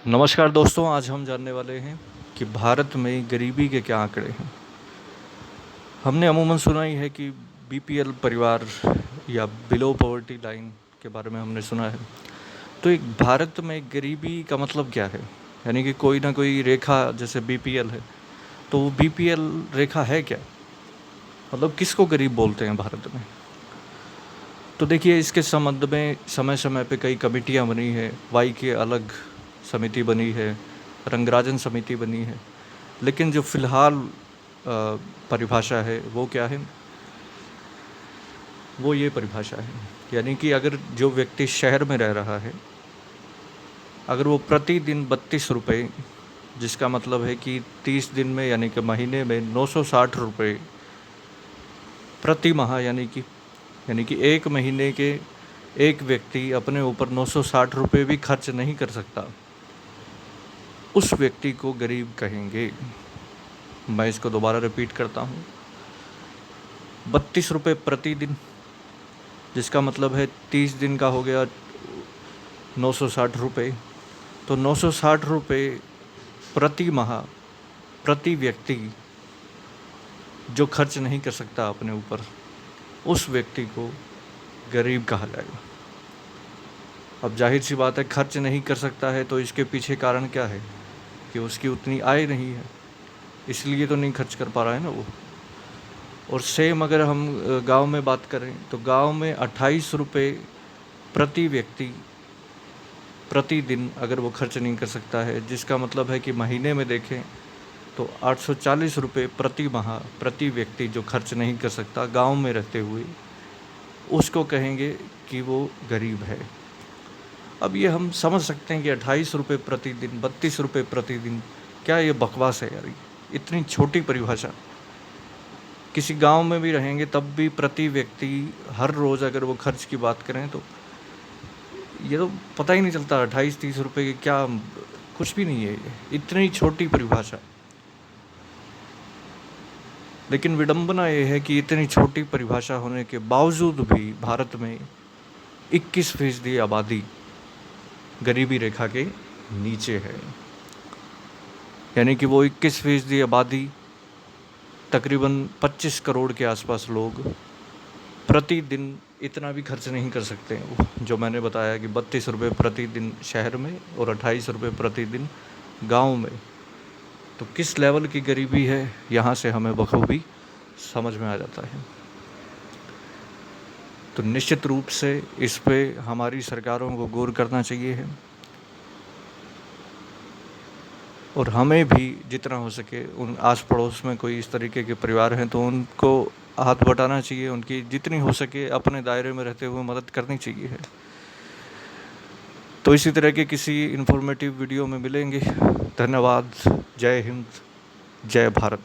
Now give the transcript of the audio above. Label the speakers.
Speaker 1: नमस्कार दोस्तों, आज हम जानने वाले हैं कि भारत में गरीबी के क्या आंकड़े हैं। हमने अमूमन सुना ही है कि बीपीएल परिवार या बिलो पॉवर्टी लाइन के बारे में हमने सुना है। तो एक भारत में गरीबी का मतलब क्या है? यानी कि कोई ना कोई रेखा जैसे बीपीएल है, तो वो बीपीएल रेखा है क्या? मतलब किसको गरीब बोलते हैं भारत में? तो देखिए, इसके संबंध में समय समय पे कई कमेटियाँ बनी है, वाई के अलग समिति बनी है, रंगराजन समिति बनी है। लेकिन जो फ़िलहाल परिभाषा है वो क्या है? वो ये परिभाषा है, यानी कि अगर जो व्यक्ति शहर में रह रहा है, अगर वो प्रतिदिन 32 रुपये, जिसका मतलब है कि 30 दिन में यानी कि महीने में 960 रुपये प्रति माह, यानी कि एक महीने के एक व्यक्ति अपने ऊपर 960 रुपये भी खर्च नहीं कर सकता, उस व्यक्ति को गरीब कहेंगे। मैं इसको दोबारा रिपीट करता हूँ। 32 रुपये प्रतिदिन, जिसका मतलब है 30 दिन का हो गया 960 रुपये। तो 960 रुपये प्रति माह प्रति व्यक्ति जो खर्च नहीं कर सकता अपने ऊपर, उस व्यक्ति को गरीब कहा जाएगा। अब जाहिर सी बात है, खर्च नहीं कर सकता है तो इसके पीछे कारण क्या है कि उसकी उतनी आय नहीं है, इसलिए तो नहीं खर्च कर पा रहा है ना वो। और सेम अगर हम गांव में बात करें तो गांव में 28 रुपये प्रति व्यक्ति प्रतिदिन अगर वो खर्च नहीं कर सकता है, जिसका मतलब है कि महीने में देखें तो 840 रुपये प्रति माह प्रति व्यक्ति जो खर्च नहीं कर सकता गांव में रहते हुए, उसको कहेंगे कि वो गरीब है। अब ये हम समझ सकते हैं कि 28 रुपये प्रतिदिन, 32 रुपये प्रतिदिन, क्या ये बकवास है यार? इतनी छोटी परिभाषा। किसी गांव में भी रहेंगे तब भी प्रति व्यक्ति हर रोज़ अगर वो खर्च की बात करें तो ये तो पता ही नहीं चलता, 28-30 रुपये की क्या, कुछ भी नहीं है ये, इतनी छोटी परिभाषा। लेकिन विडंबना ये है कि इतनी छोटी परिभाषा होने के बावजूद भी भारत में 21% आबादी गरीबी रेखा के नीचे है। यानी कि वो 21% आबादी, तकरीबन 25 करोड़ के आसपास लोग प्रतिदिन इतना भी खर्च नहीं कर सकते हैं। वो जो मैंने बताया कि 32 रुपये प्रतिदिन शहर में और 28 रुपये प्रतिदिन गांव में, तो किस लेवल की गरीबी है यहाँ से हमें बखूबी समझ में आ जाता है। तो निश्चित रूप से इस पे हमारी सरकारों को गौर करना चाहिए है, और हमें भी जितना हो सके उन आस पड़ोस में कोई इस तरीके के परिवार हैं तो उनको हाथ बटाना चाहिए, उनकी जितनी हो सके अपने दायरे में रहते हुए मदद करनी चाहिए है। तो इसी तरह के किसी इन्फॉर्मेटिव वीडियो में मिलेंगे। धन्यवाद। जय हिंद, जय भारत।